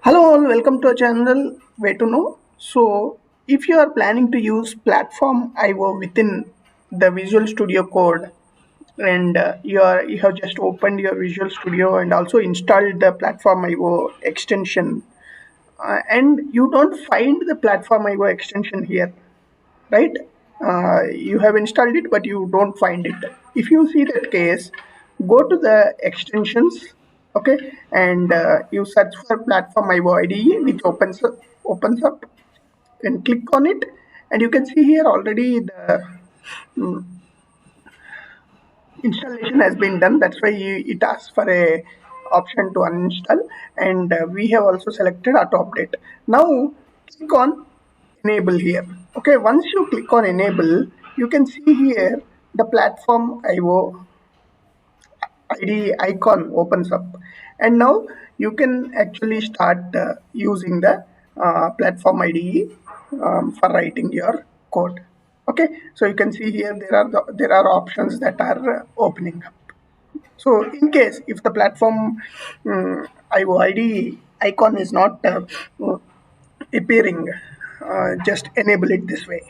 Hello all, welcome to our channel Way to Know. So if you are planning to use platform IO within the Visual Studio Code and you have just opened your Visual Studio and also installed the platform IO extension and you don't find the platform IO extension here, right? You have installed it but you don't find it. If you see that case, go to the extensions, okay, and you search for PlatformIO IDE, which opens up and click on it, and you can see here already the installation has been done. That's why it asks for a option to uninstall, and we have also selected auto update. Now click on enable here. Okay, once you click on enable, you can see here the platform IO ID icon opens up, and now you can actually start using the platform IDE for writing your code. Okay, so you can see here there are options that are opening up. So in case if the platform IO ID icon is not appearing, just enable it this way.